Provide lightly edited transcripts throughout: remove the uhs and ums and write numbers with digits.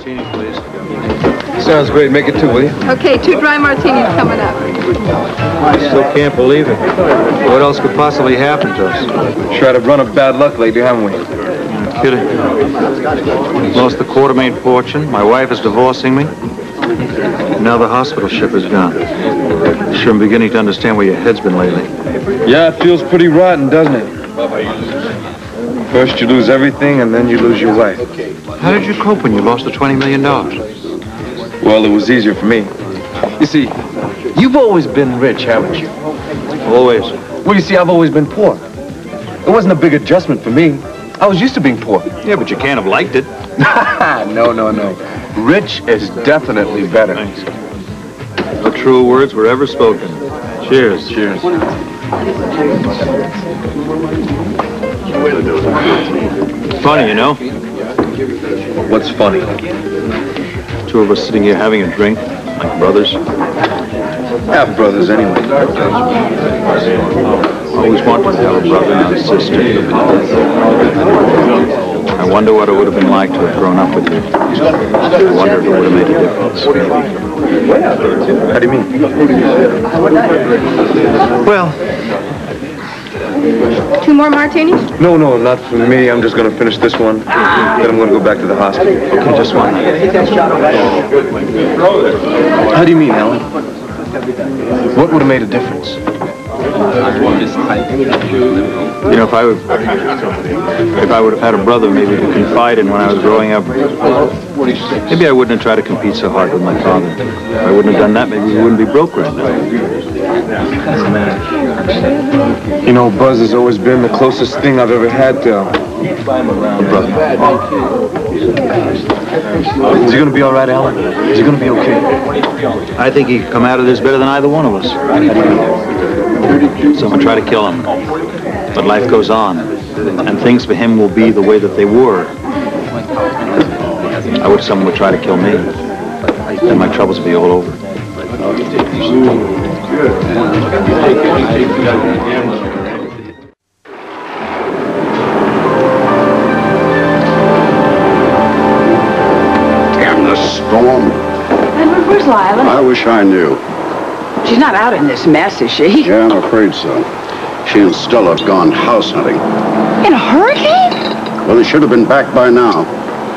martini, please. Sounds great. Make it 2, will you? Okay, 2 dry martinis coming up. I still can't believe it. What else could possibly happen to us? Sure had a run of bad luck lately, haven't we? No kidding. Lost the Quartermain fortune. My wife is divorcing me. Now the hospital ship is gone. Sure, I'm beginning to understand where your head's been lately. Yeah, it feels pretty rotten, doesn't it? First you lose everything, and then you lose your wife. How did you cope when you lost the $20 million? Well, it was easier for me. You see, you've always been rich, haven't you? Always. Well, you see, I've always been poor. It wasn't a big adjustment for me. I was used to being poor. Yeah, but you can't have liked it. No. Rich is definitely better. Thanks. No truer words were ever spoken. Cheers. Cheers. Funny, you know? What's funny? 2 of us sitting here having a drink, like brothers. Half brothers, anyway. Always wanted to have a brother and a sister. I wonder what it would have been like to have grown up with you. I wonder if it would have made a difference. How do you mean? Well, 2 more martinis? No, not for me. I'm just going to finish this one. Then I'm going to go back to the hospital. okay, just one. How do you mean, Alan? What would have made a difference? You know, if I would have had a brother maybe to confide in when I was growing up, maybe I wouldn't have tried to compete so hard with my father. If I wouldn't have done that, maybe we wouldn't be broke right now. You know, Buzz has always been the closest thing I've ever had to a brother. Is he going to be all right, Alan? Is he going to be okay? I think he could come out of this better than either one of us. So I'm going to try to kill him. But life goes on, and things for him will be the way that they were. I wish someone would try to kill me. Then my troubles would be all over. Damn the storm. Edward, where's Lila? I wish I knew. She's not out in this mess, is she? Yeah, I'm afraid so. She and Stella have gone house hunting. In a hurricane? Well, they should have been back by now.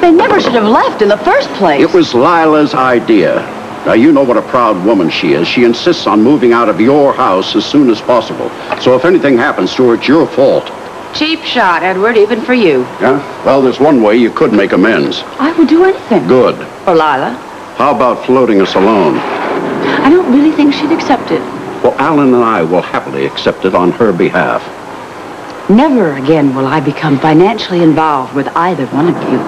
They never should have left in the first place. It was Lila's idea. Now, you know what a proud woman she is. She insists on moving out of your house as soon as possible. So if anything happens to her, it's your fault. Cheap shot, Edward, even for you. Yeah? Well, there's one way you could make amends. I would do anything. Good. For Lila. How about floating us alone? I don't really think she'd accept it. Well, Alan and I will happily accept it on her behalf. Never again will I become financially involved with either one of you.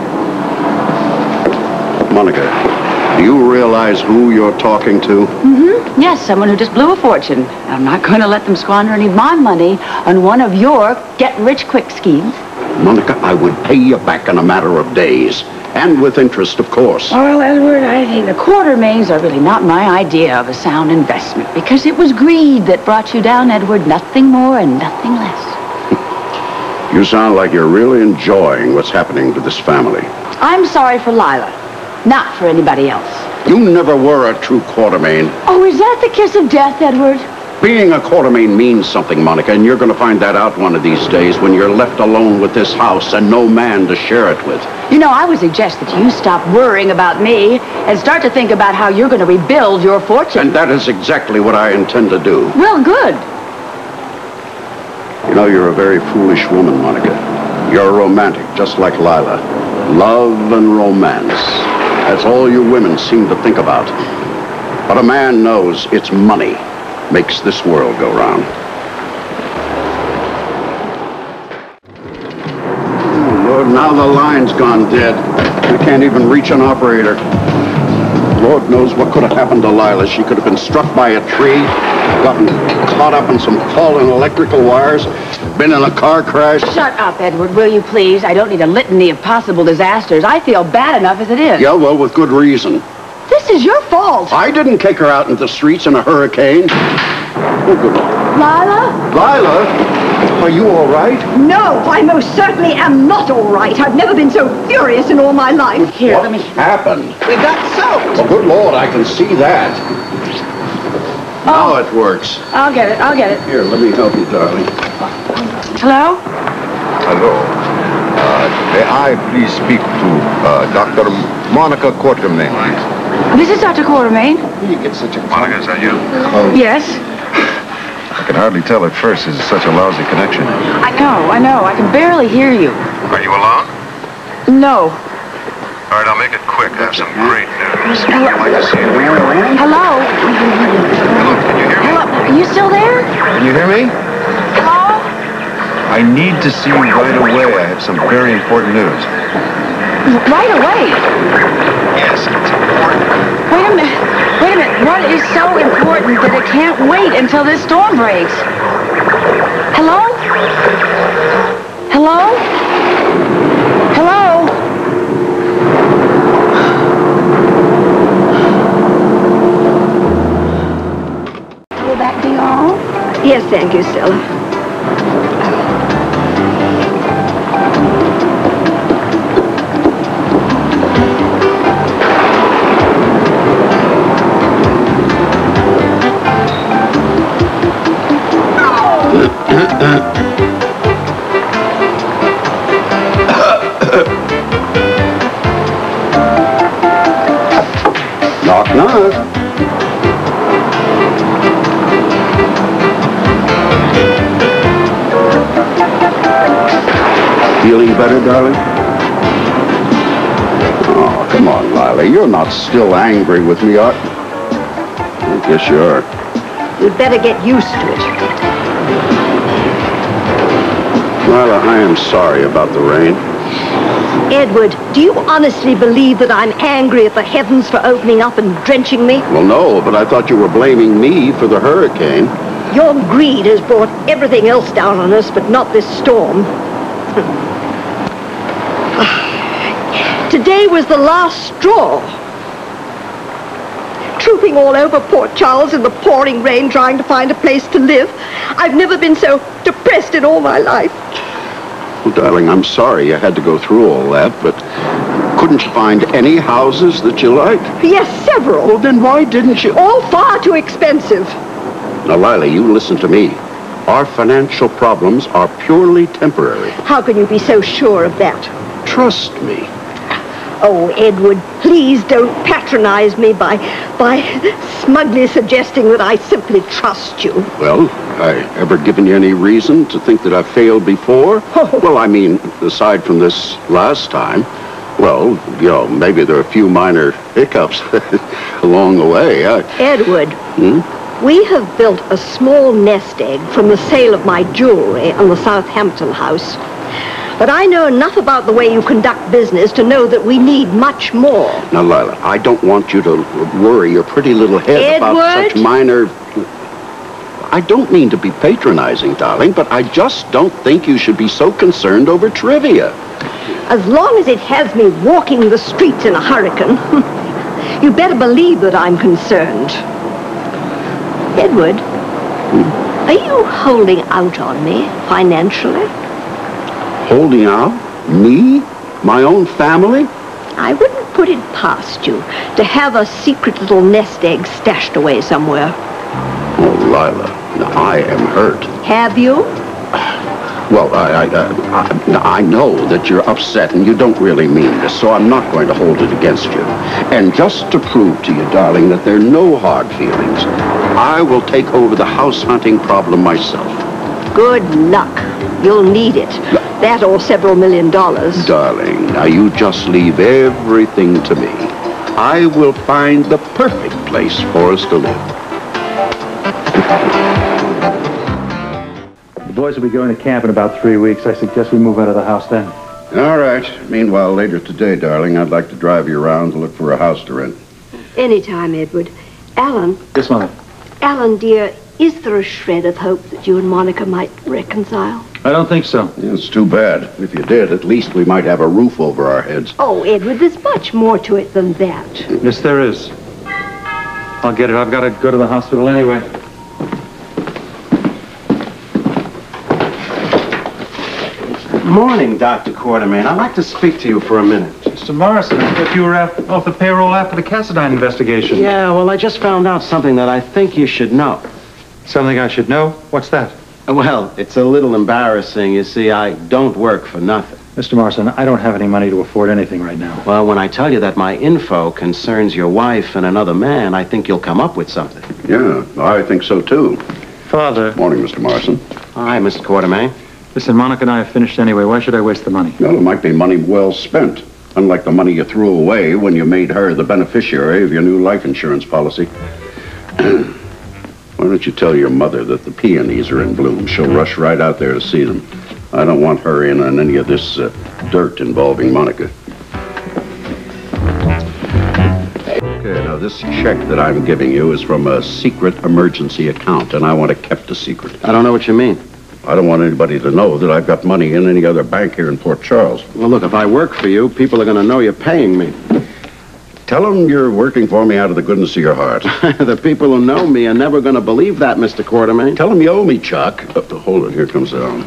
Monica, do you realize who you're talking to? Mm-hmm. Yes, someone who just blew a fortune. I'm not going to let them squander any of my money on one of your get-rich-quick schemes. Monica, I would pay you back in a matter of days. And with interest, of course. Well, Edward, I think the Quartermains are really not my idea of a sound investment, because it was greed that brought you down, Edward. Nothing more and nothing less. You sound like you're really enjoying what's happening to this family. I'm sorry for Lila, not for anybody else. You never were a true Quartermain. Oh, is that the kiss of death, Edward? Being a Quartermain means something, Monica, and you're going to find that out one of these days when you're left alone with this house and no man to share it with. You know, I would suggest that you stop worrying about me and start to think about how you're going to rebuild your fortune. And that is exactly what I intend to do. Well, good. You know, you're a very foolish woman, Monica. You're a romantic, just like Lila. Love and romance. That's all you women seem to think about. But a man knows it's money makes this world go round. Oh, Lord, now the line's gone dead. I can't even reach an operator. Lord knows what could have happened to Lila. She could have been struck by a tree, gotten caught up in some fallen electrical wires, been in a car crash. Shut up, Edward, will you please? I don't need a litany of possible disasters. I feel bad enough as it is. Yeah, well, with good reason. This is your fault. I didn't kick her out into the streets in a hurricane. Oh, good Lord. Lila? Lila? Are you all right? No, I most certainly am not all right. I've never been so furious in all my life. Here, What let me... happened? We got soaked. Well, good Lord, I can see that. Now it works. I'll get it. Here, let me help you, darling. Hello? Hello. May I please speak to Dr. Monica Quatermain? This is Dr. Quartermain. You get such a... Monica, is that you? Yes. I can hardly tell at first. This is such a lousy connection. I know. I can barely hear you. Are you alone? No. All right, I'll make it quick. I have some great news. Hello? I'd like to see you. Hello? Hello, can you hear me? Hello? Are you still there? Can you hear me? Hello? I need to see you right away. I have some very important news. Right away. Yes, it's important. Wait a minute. What is so important that it can't wait until this storm breaks? Hello? Hello? Hello? Will that be all? Yes, thank you, Stella. Knock, knock. Feeling better, darling? Oh, come on, Lila. You're not still angry with me, are you? I guess you are. You'd better get used to it. Lila, I am sorry about the rain. Edward, do you honestly believe that I'm angry at the heavens for opening up and drenching me? Well, no, but I thought you were blaming me for the hurricane. Your greed has brought everything else down on us, but not this storm. Today was the last straw. Trooping all over Port Charles in the pouring rain, trying to find a place to live. I've never been so depressed in all my life. Well, darling, I'm sorry you had to go through all that, but couldn't you find any houses that you liked? Yes, several. Well, then why didn't you? All far too expensive. Now, Lila, you listen to me. Our financial problems are purely temporary. How can you be so sure of that? Trust me. Oh, Edward, please don't patronize me by smugly suggesting that I simply trust you. Well, I ever given you any reason to think that I've failed before? Oh. Well, I mean, aside from this last time, well, you know, maybe there are a few minor hiccups along the way. Edward, we have built a small nest egg from the sale of my jewelry on the Southampton house. But I know enough about the way you conduct business to know that we need much more. Now, Lila, I don't want you to worry your pretty little head about Edward? such minor... I don't mean to be patronizing, darling, but I just don't think you should be so concerned over trivia. As long as it has me walking the streets in a hurricane, you better believe that I'm concerned. Edward, are you holding out on me financially? Holding out? Me? My own family? I wouldn't put it past you to have a secret little nest egg stashed away somewhere. Oh, Lila, I am hurt. Have you? Well, I know that you're upset and you don't really mean this, so I'm not going to hold it against you. And just to prove to you, darling, that there are no hard feelings, I will take over the house hunting problem myself. Good luck. You'll need it. That or several $1 million. Darling, now you just leave everything to me. I will find the perfect place for us to live. The boys will be going to camp in about 3 weeks. I suggest we move out of the house then. All right. Meanwhile, later today, darling, I'd like to drive you around to look for a house to rent. Anytime, Edward. Alan. Yes, Mother. Alan, dear, is there a shred of hope that you and Monica might reconcile? I don't think so. Yeah, it's too bad. If you did, at least we might have a roof over our heads. Oh, Edward, there's much more to it than that. Yes, there is. I'll get it. I've got to go to the hospital anyway. Morning, Dr. Quartermain. I'd like to speak to you for a minute. Mr. Morrison, I thought you were off the payroll after the Cassadine investigation. Yeah, well, I just found out something that I think you should know. Something I should know? What's that? Well, it's a little embarrassing. You see, I don't work for nothing. Mr. Morrison, I don't have any money to afford anything right now. Well, when I tell you that my info concerns your wife and another man, I think you'll come up with something. Yeah, I think so, too. Father. Morning, Mr. Morrison. Hi, Mr. Quartermain. Listen, Monica and I have finished anyway. Why should I waste the money? Well, it might be money well spent. Unlike the money you threw away when you made her the beneficiary of your new life insurance policy. Why don't you tell your mother that the peonies are in bloom? She'll rush right out there to see them. I don't want her in on any of this dirt involving Monica. Okay, now this check that I'm giving you is from a secret emergency account, and I want it kept a secret. I don't know what you mean. I don't want anybody to know that I've got money in any other bank here in Port Charles. Well, look, if I work for you, people are going to know you're paying me. Tell them you're working for me out of the goodness of your heart. The people who know me are never going to believe that, Mr. Quartermain. Tell them you owe me, Chuck. Hold it, here comes Alan.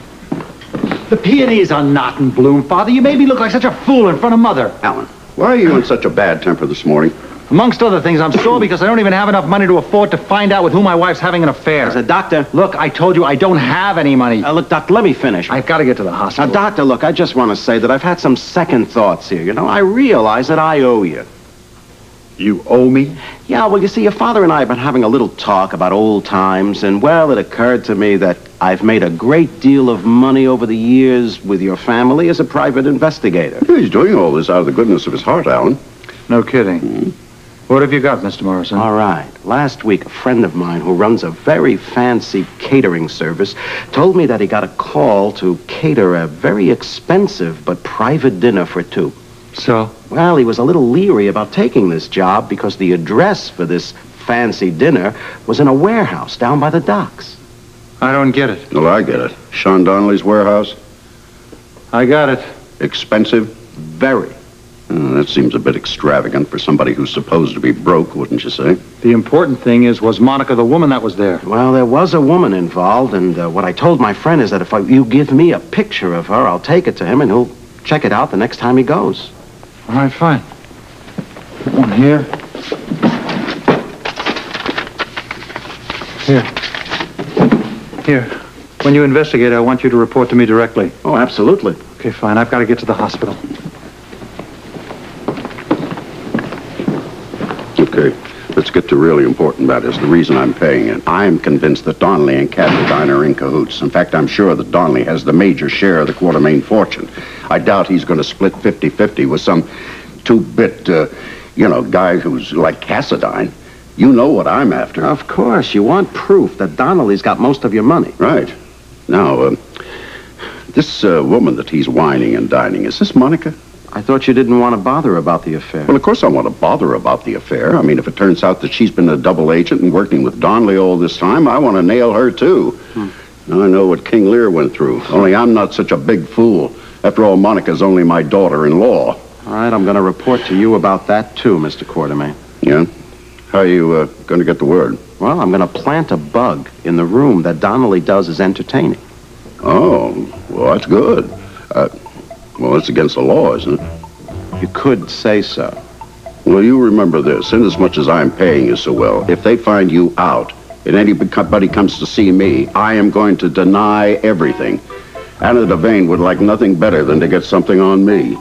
The peonies are not in bloom, Father. You made me look like such a fool in front of Mother. Alan, why are you in such a bad temper this morning? Amongst other things, I'm sore because I don't even have enough money to afford to find out with whom my wife's having an affair. As a doctor... Look, I told you I don't have any money. Look, Doctor, let me finish. I've got to get to the hospital. Now, Doctor, look, I just want to say that I've had some second thoughts here. You know, I realize that I owe you. You owe me? Yeah, well, you see, your father and I have been having a little talk about old times, and, well, it occurred to me that I've made a great deal of money over the years with your family as a private investigator. He's doing all this out of the goodness of his heart, Alan. No kidding. What have you got, Mr. Morrison? All right. Last week, a friend of mine who runs a very fancy catering service told me that he got a call to cater a very expensive but private dinner for two. So? Well, he was a little leery about taking this job because the address for this fancy dinner was in a warehouse down by the docks. I don't get it. Well, I get it. Sean Donnelly's warehouse? I got it. Expensive? Very. That seems a bit extravagant for somebody who's supposed to be broke, wouldn't you say? The important thing is, was Monica the woman that was there? Well, there was a woman involved, and what I told my friend is that if you give me a picture of her, I'll take it to him, and he'll check it out the next time he goes. All right, fine. One here. Here. When you investigate, I want you to report to me directly. Oh, absolutely. Okay, fine. I've got to get to the hospital. Okay, let's get to really important matters. The reason I'm paying it. I'm convinced that Donnelly and Cassadine are in cahoots. In fact, I'm sure that Donnelly has the major share of the Quartermain fortune. I doubt he's going to split 50-50 with some two-bit, guy who's like Cassadine. You know what I'm after. Of course. You want proof that Donnelly's got most of your money. Right. Now, this woman that he's whining and dining, is this Monica? I thought you didn't want to bother about the affair. Well, of course I want to bother about the affair. I mean, if it turns out that she's been a double agent and working with Donnelly all this time, I want to nail her, too. Now, I know what King Lear went through, only I'm not such a big fool. After all, Monica's only my daughter-in-law. All right, I'm going to report to you about that, too, Mr. Quartermain. Yeah? How are you going to get the word? Well, I'm going to plant a bug in the room that Donnelly does as entertaining. Oh, well, that's good. Well, it's against the law, isn't it? You could say so. Well, you remember this. Inasmuch as I'm paying you so well, if they find you out and anybody comes to see me, I am going to deny everything. Anna Devane would like nothing better than to get something on me.